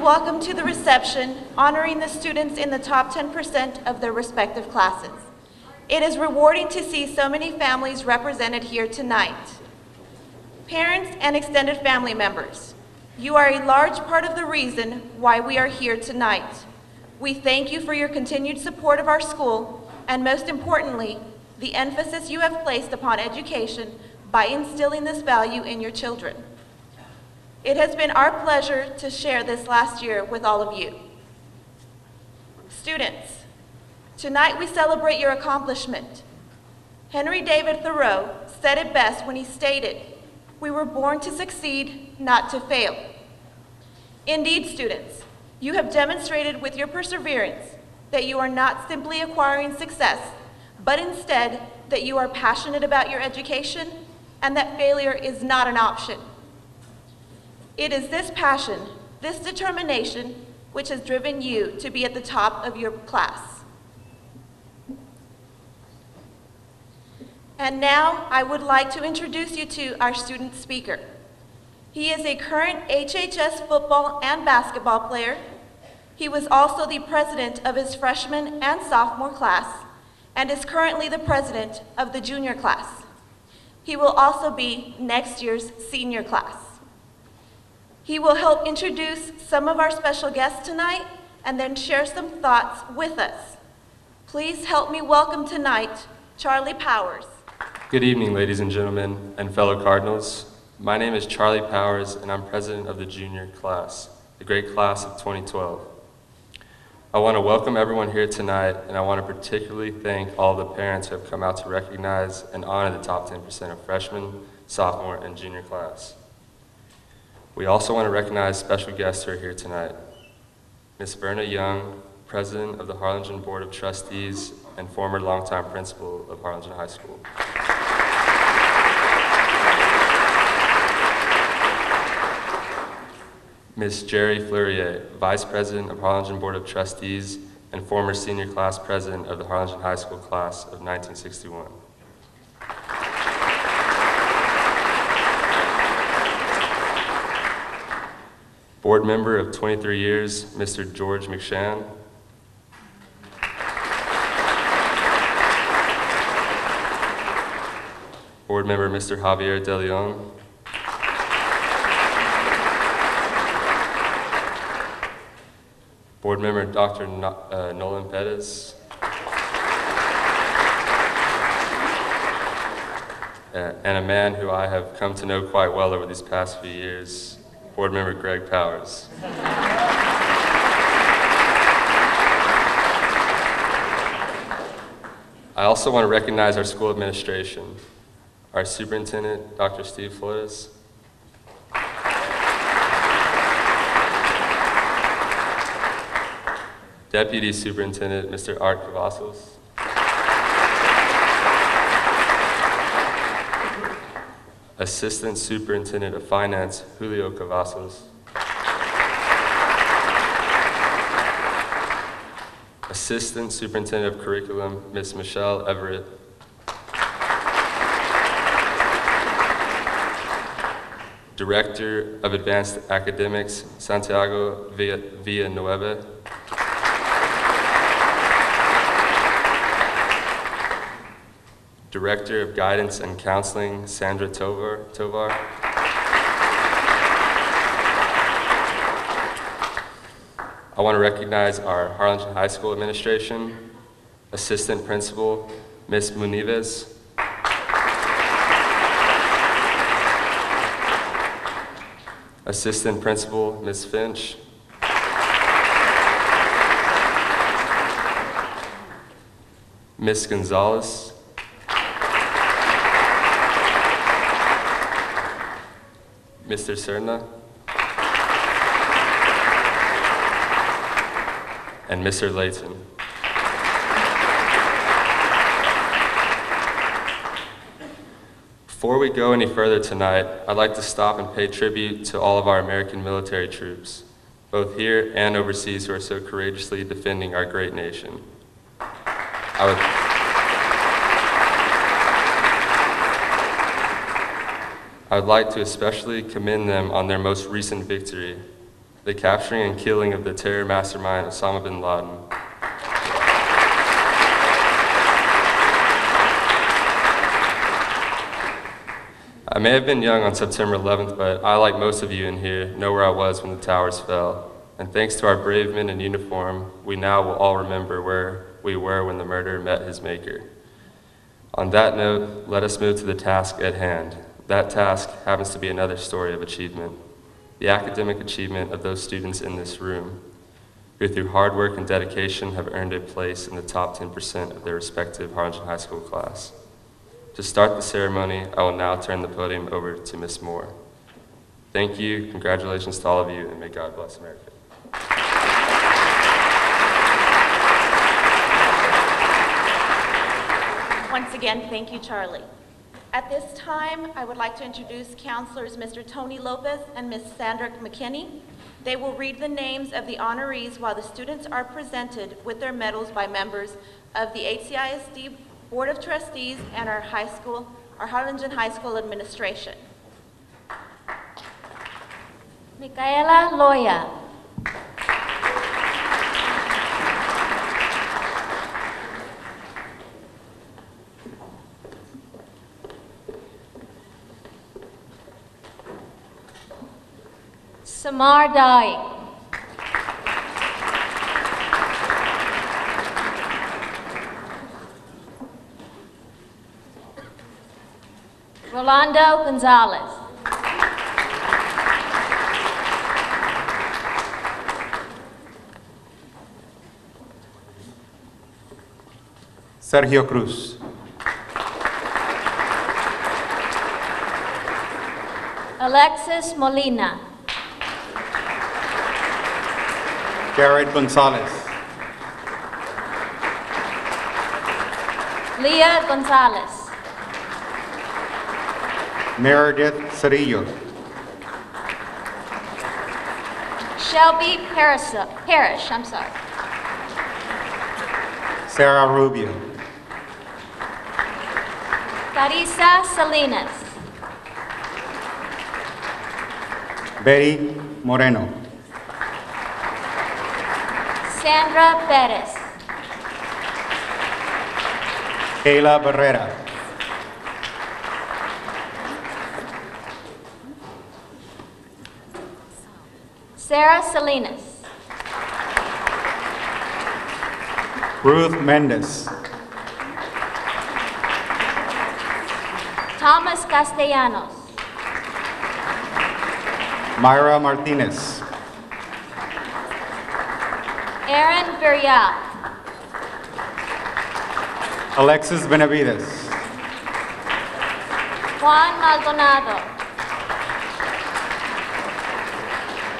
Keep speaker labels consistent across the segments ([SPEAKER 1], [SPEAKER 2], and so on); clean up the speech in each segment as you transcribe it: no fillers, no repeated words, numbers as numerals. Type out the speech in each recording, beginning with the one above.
[SPEAKER 1] welcome to the reception honoring the students in the top 10% of their respective classes. It is rewarding to see so many families represented here tonight. Parents and extended family members, you are a large part of the reason why we are here tonight. We thank you for your continued support of our school, and most importantly, the emphasis you have placed upon education by instilling this value in your children. It has been our pleasure to share this last year with all of you. Students, tonight we celebrate your accomplishment. Henry David Thoreau said it best when he stated, "We were born to succeed, not to fail." Indeed, students, you have demonstrated with your perseverance that you are not simply acquiring success, but instead that you are passionate about your education and that failure is not an option. It is this passion, this determination, which has driven you to be at the top of your class. And now I would like to introduce you to our student speaker. He is a current HHS football and basketball player. He was also the president of his freshman and sophomore class and is currently the president of the junior class. He will also be next year's senior class. He will help introduce some of our special guests tonight and then share some thoughts with us. Please help me welcome tonight Charlie Powers.
[SPEAKER 2] Good evening, ladies and gentlemen, and fellow Cardinals. My name is Charlie Powers, and I'm president of the junior class, the great class of 2012. I want to welcome everyone here tonight, and I want to particularly thank all the parents who have come out to recognize and honor the top 10% of freshmen, sophomore, and junior class. We also want to recognize special guests who are here tonight. Ms. Verna Young, president of the Harlingen Board of Trustees and former longtime principal of Harlingen High School. Ms. Jerry Fleurier, Vice President of Harlingen Board of Trustees and former senior class president of the Harlingen High School class of 1961. Board member of 23 years, Mr. George McShann. Board member, Mr. Javier De Leon. Board member, Dr. Nolan Pettis. And a man who I have come to know quite well over these past few years, Board member Greg Powers. I also want to recognize our school administration, our superintendent, Dr. Steve Flores, Deputy Superintendent, Mr. Art Cavazos, Assistant Superintendent of Finance, Julio Cavazos, Assistant Superintendent of Curriculum, Ms. Michelle Everett, Director of Advanced Academics, Santiago Villanueva, Director of Guidance and Counseling, Sandra Tovar. I want to recognize our Harlingen High School administration, Assistant Principal, Ms. Munives, Assistant Principal, Ms. Finch, Ms. Gonzalez, Mr. Serna, and Mr. Layton. Before we go any further tonight, I'd like to stop and pay tribute to all of our American military troops, both here and overseas, who are so courageously defending our great nation. I would like to especially commend them on their most recent victory, the capturing and killing of the terror mastermind Osama bin Laden. I may have been young on September 11th, but I, like most of you in here, know where I was when the towers fell. And thanks to our brave men in uniform, we now will all remember where we were when the murderer met his maker. On that note, let us move to the task at hand. That task happens to be another story of achievement. The academic achievement of those students in this room, who through hard work and dedication have earned a place in the top 10% of their respective Harlingen High School class. To start the ceremony, I will now turn the podium over to Ms. Moore. Thank you, congratulations to all of you, and may God bless America.
[SPEAKER 1] Once again, thank you, Charlie. At this time, I would like to introduce counselors Mr. Tony Lopez and Ms. Sandra McKinney. They will read the names of the honorees while the students are presented with their medals by members of the HCISD Board of Trustees and our Harlingen High School administration.
[SPEAKER 3] Micaela Loya. Samar Dai. Rolando Gonzalez.
[SPEAKER 4] Sergio Cruz.
[SPEAKER 3] Alexis Molina.
[SPEAKER 4] Jared Gonzalez.
[SPEAKER 3] Leah Gonzalez.
[SPEAKER 4] Meredith Cerillo.
[SPEAKER 3] Shelby Parrish,
[SPEAKER 4] Sarah Rubio.
[SPEAKER 3] Carissa Salinas.
[SPEAKER 4] Betty Moreno.
[SPEAKER 3] Sandra Perez.
[SPEAKER 4] Kayla Barrera.
[SPEAKER 3] Sarah Salinas.
[SPEAKER 4] Ruth Mendez.
[SPEAKER 3] Thomas Castellanos.
[SPEAKER 4] Myra Martinez.
[SPEAKER 3] Aaron Virial.
[SPEAKER 4] Alexis Benavides.
[SPEAKER 3] Juan Maldonado.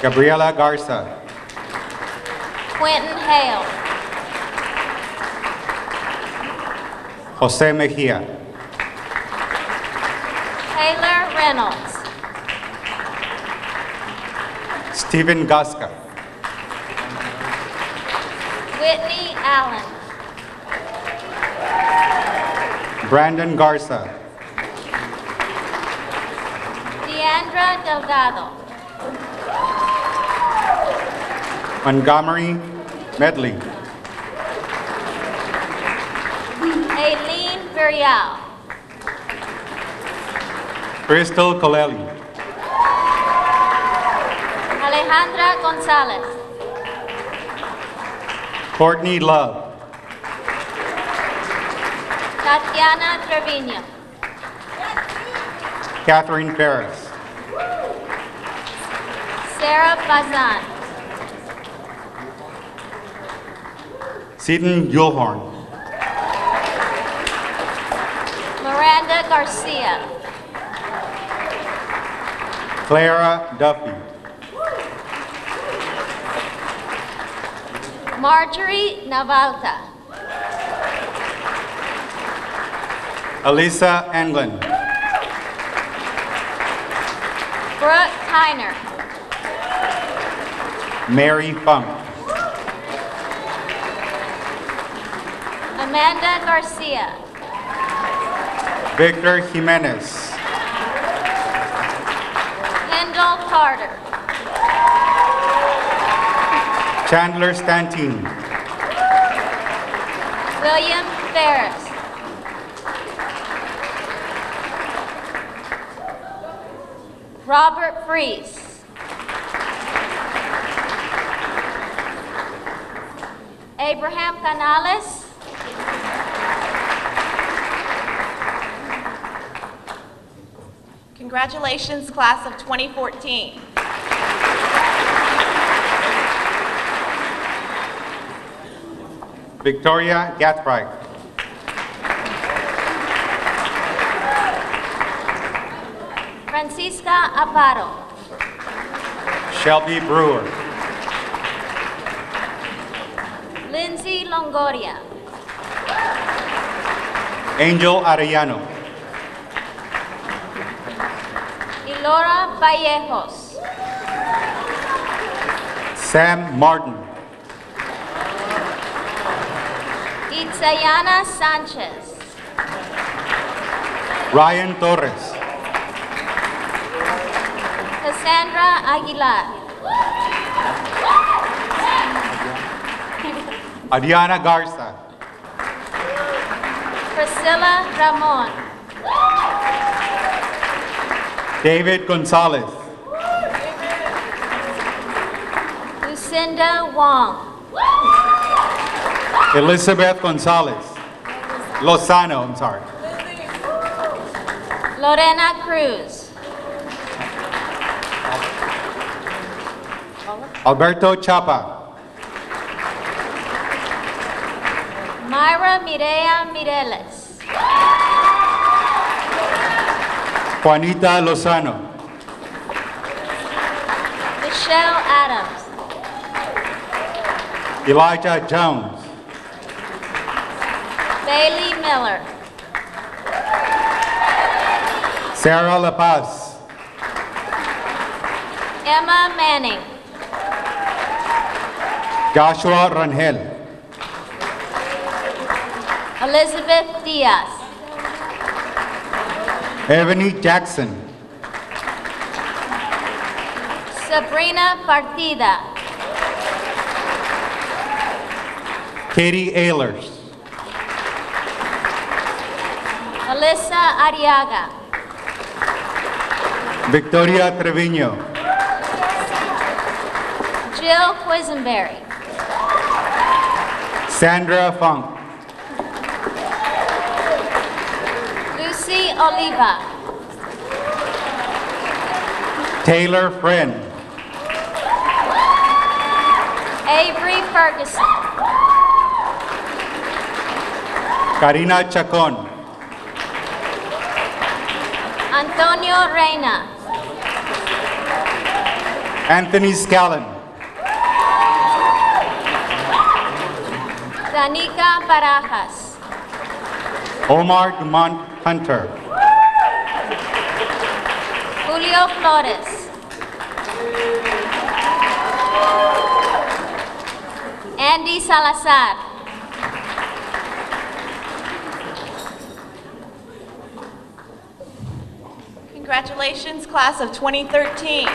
[SPEAKER 4] Gabriela Garza.
[SPEAKER 3] Quentin Hale.
[SPEAKER 4] Jose Mejia.
[SPEAKER 3] Taylor Reynolds.
[SPEAKER 4] Stephen Gasca.
[SPEAKER 3] Whitney Allen.
[SPEAKER 4] Brandon Garza.
[SPEAKER 3] Deandra Delgado.
[SPEAKER 4] Montgomery Medley.
[SPEAKER 3] Aileen Virial.
[SPEAKER 4] Crystal Colelli.
[SPEAKER 3] Alejandra Gonzalez.
[SPEAKER 4] Courtney Love.
[SPEAKER 3] Tatiana Trevino.
[SPEAKER 4] Catherine Perez.
[SPEAKER 3] Sarah Bazan.
[SPEAKER 4] Seaton Yulhorn.
[SPEAKER 3] Miranda Garcia.
[SPEAKER 4] Clara Duffy.
[SPEAKER 3] Marjorie Navalta.
[SPEAKER 4] Elisa Englund.
[SPEAKER 3] Brooke Tyner.
[SPEAKER 4] Mary Funk.
[SPEAKER 3] Amanda Garcia.
[SPEAKER 4] Victor Jimenez.
[SPEAKER 3] Kendall Carter.
[SPEAKER 4] Chandler Stantine.
[SPEAKER 3] William Ferris. Robert Freese. Abraham Canales.
[SPEAKER 1] Congratulations, class of 2014.
[SPEAKER 4] Victoria Gathright.
[SPEAKER 3] Francisca Aparo.
[SPEAKER 4] Shelby Brewer.
[SPEAKER 3] Lindsay Longoria.
[SPEAKER 4] Angel Arellano.
[SPEAKER 3] Ilora Vallejos.
[SPEAKER 4] Sam Martin.
[SPEAKER 3] Itzayana Sanchez.
[SPEAKER 4] Ryan Torres.
[SPEAKER 3] Cassandra Aguilar.
[SPEAKER 4] Adriana Garza.
[SPEAKER 3] Priscilla Ramon.
[SPEAKER 4] David Gonzalez.
[SPEAKER 3] Lucinda Wong.
[SPEAKER 4] Elizabeth Gonzalez. Lozano, I'm sorry.
[SPEAKER 3] Lorena Cruz.
[SPEAKER 4] Alberto Chapa.
[SPEAKER 3] Myra Mireya Mireles.
[SPEAKER 4] Juanita Lozano.
[SPEAKER 3] Michelle Adams.
[SPEAKER 4] Elijah Jones.
[SPEAKER 3] Bailey Miller.
[SPEAKER 4] Sarah La Paz.
[SPEAKER 3] Emma Manning.
[SPEAKER 4] Joshua Rangel.
[SPEAKER 3] Elizabeth Diaz.
[SPEAKER 4] Ebony Jackson.
[SPEAKER 3] Sabrina Partida.
[SPEAKER 4] Katie Ehlers.
[SPEAKER 3] Alyssa Ariaga.
[SPEAKER 4] Victoria Trevino.
[SPEAKER 3] Jill Quisenberry.
[SPEAKER 4] Sandra Funk.
[SPEAKER 3] Lucy Oliva.
[SPEAKER 4] Taylor Friend.
[SPEAKER 3] Avery Ferguson.
[SPEAKER 4] Karina Chacon.
[SPEAKER 3] Antonio Reina.
[SPEAKER 4] Anthony Scallon.
[SPEAKER 3] Danica Barajas.
[SPEAKER 4] Omar Dumont Hunter.
[SPEAKER 3] Julio Flores. Andy Salazar.
[SPEAKER 1] Congratulations, class of 2013.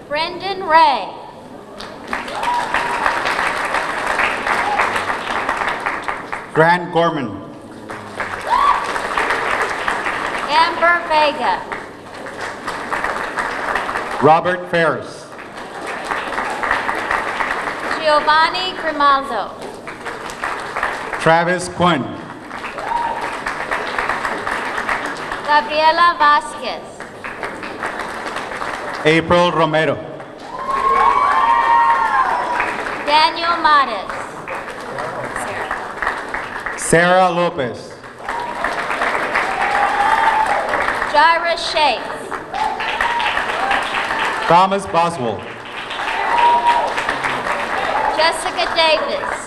[SPEAKER 3] Brendan Ray.
[SPEAKER 4] Grant Gorman.
[SPEAKER 3] Amber Vega.
[SPEAKER 4] Robert Ferris.
[SPEAKER 3] Giovanni Grimaldo.
[SPEAKER 4] Travis Quinn.
[SPEAKER 3] Gabriela Vasquez.
[SPEAKER 4] April Romero.
[SPEAKER 3] Daniel Mares.
[SPEAKER 4] Sarah Lopez.
[SPEAKER 3] Jaira Sheikh.
[SPEAKER 4] Thomas Boswell.
[SPEAKER 3] Jessica Davis.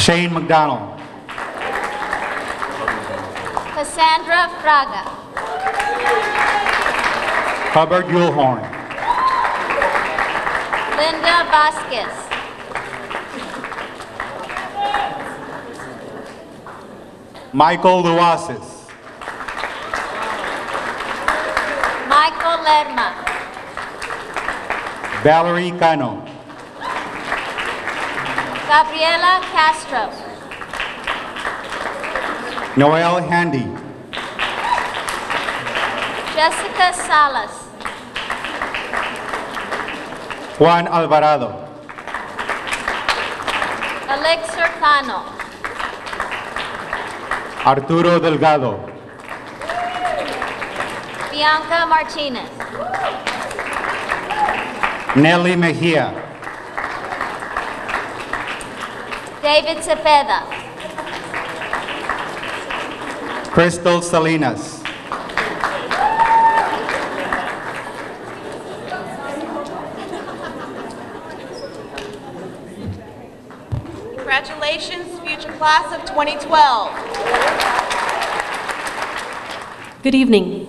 [SPEAKER 4] Shane McDonald.
[SPEAKER 3] Cassandra Fraga.
[SPEAKER 4] Hubbard Yulhorn.
[SPEAKER 3] Linda Vasquez.
[SPEAKER 4] Michael Luasis.
[SPEAKER 3] Lerma.
[SPEAKER 4] Valerie Cano.
[SPEAKER 3] Gabriela Castro.
[SPEAKER 4] Noel Handy.
[SPEAKER 3] Jessica Salas.
[SPEAKER 4] Juan Alvarado.
[SPEAKER 3] Elixir Cano.
[SPEAKER 4] Arturo Delgado.
[SPEAKER 3] Bianca Martinez.
[SPEAKER 4] Nelly Mejia.
[SPEAKER 3] David Cepeda.
[SPEAKER 4] Crystal Salinas.
[SPEAKER 1] Congratulations, future class of 2012.
[SPEAKER 5] Good evening.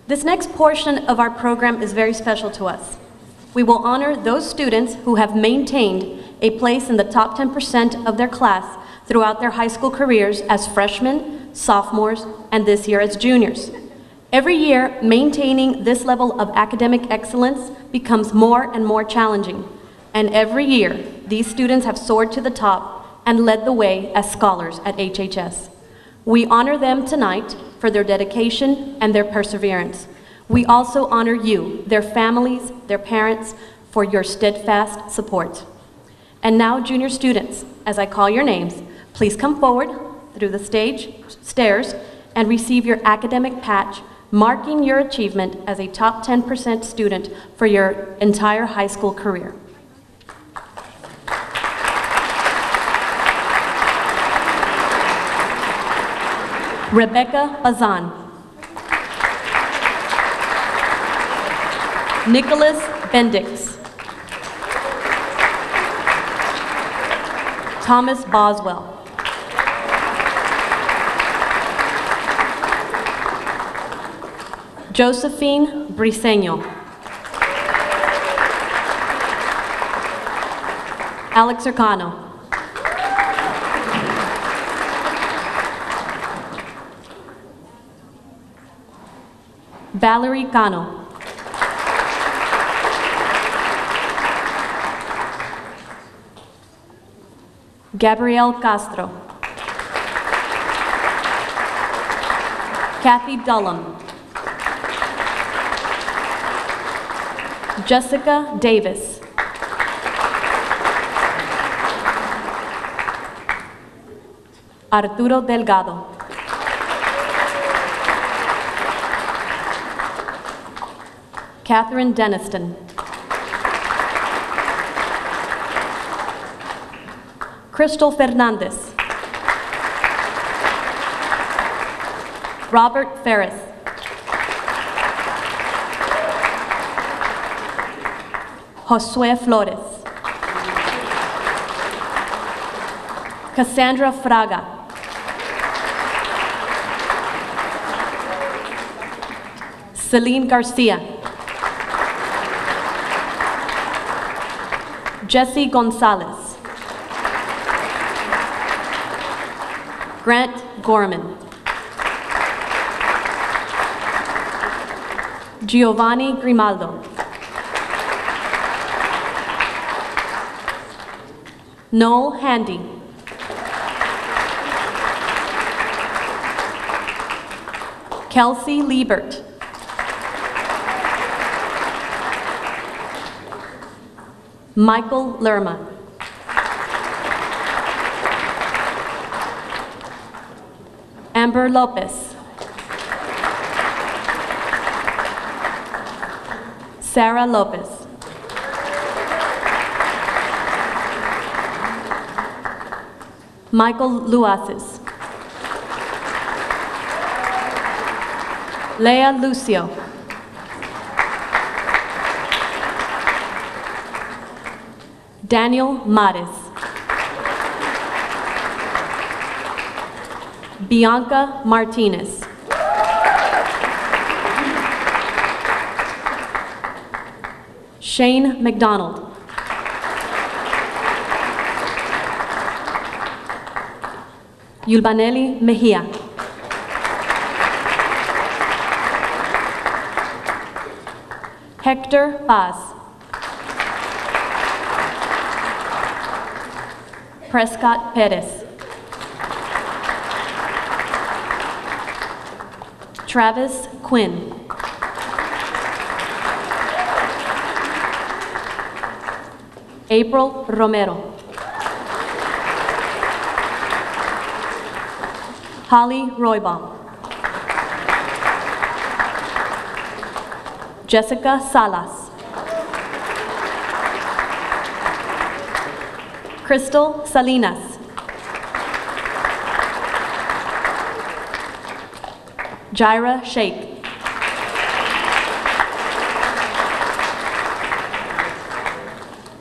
[SPEAKER 5] This next portion of our program is very special to us. We will honor those students who have maintained a place in the top 10% of their class throughout their high school careers as freshmen, sophomores, and this year as juniors. Every year, maintaining this level of academic excellence becomes more and more challenging. And every year, these students have soared to the top and led the way as scholars at HHS. We honor them tonight for their dedication and their perseverance. We also honor you, their families, their parents, for your steadfast support. And now, junior students, as I call your names, please come forward through the stairs and receive your academic patch marking your achievement as a top 10% student for your entire high school career. Rebecca Bazan. Nicholas Bendix. Thomas Boswell. Josephine Briseño. Alex Arcano. Valerie Cano. Gabrielle Castro. Kathy Dullum. Jessica Davis. Arturo Delgado. Catherine Deniston. Crystal Fernandez. Robert Ferris. Josue Flores. Cassandra Fraga. Celine Garcia. Jesse Gonzalez. Grant Gorman. Giovanni Grimaldo. Noel Handy. Kelsey Liebert. Michael Lerma. Amber Lopez. Sarah Lopez. Michael Luaces. Leah Lucio. Daniel Mares. Bianca Martinez. Shane McDonald. Yulbaneli Mejia. Hector Paz. Prescott Perez. Travis Quinn. April Romero. Holly Roybaum. Jessica Salas. Crystal Salinas. Jaira Sheikh.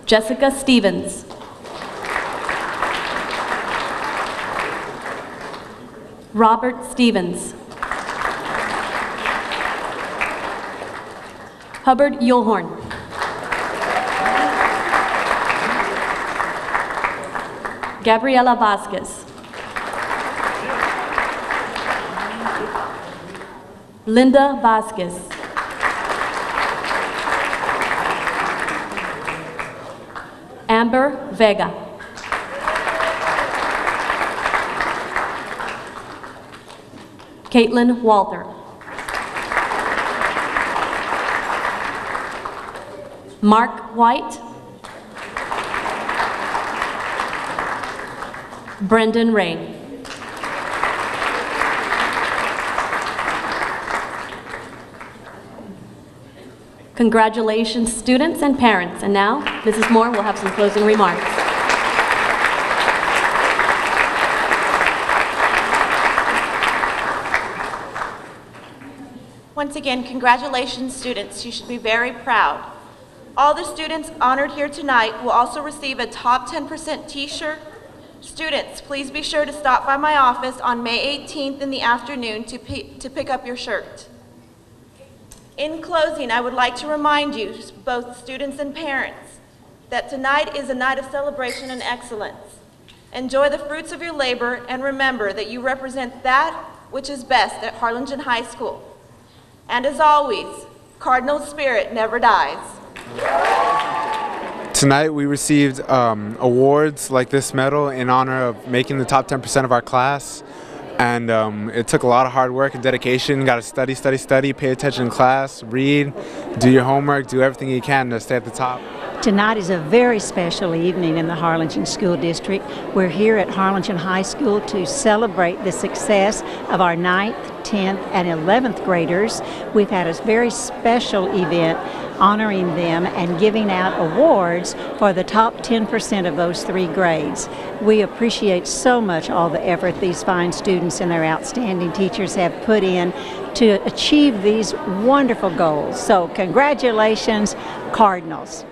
[SPEAKER 5] Jessica Stevens. Robert Stevens. Hubbard Yulhorn. Gabriela Vasquez. Linda Vasquez. Amber Vega. Caitlin Walter. Mark White. Brendan Ray. Congratulations, students and parents. And now, Mrs. Moore will have some closing remarks.
[SPEAKER 1] Once again, congratulations, students. You should be very proud. All the students honored here tonight will also receive a top 10% t-shirt. Students, please be sure to stop by my office on May 18th in the afternoon to pick up your shirt. In closing, I would like to remind you, both students and parents, that tonight is a night of celebration and excellence. Enjoy the fruits of your labor and remember that you represent that which is best at Harlingen High School. And as always, Cardinal spirit never dies.
[SPEAKER 6] Tonight we received awards like this medal in honor of making the top 10% of our class. And it took a lot of hard work and dedication. Got to study, study, study, pay attention in class, read, do your homework, do everything you can to stay at the top.
[SPEAKER 7] Tonight is a very special evening in the Harlingen School District. We're here at Harlingen High School to celebrate the success of our 9th, 10th, and 11th graders. We've had a very special event honoring them and giving out awards for the top 10% of those 3 grades. We appreciate so much all the effort these fine students and their outstanding teachers have put in to achieve these wonderful goals. So congratulations, Cardinals.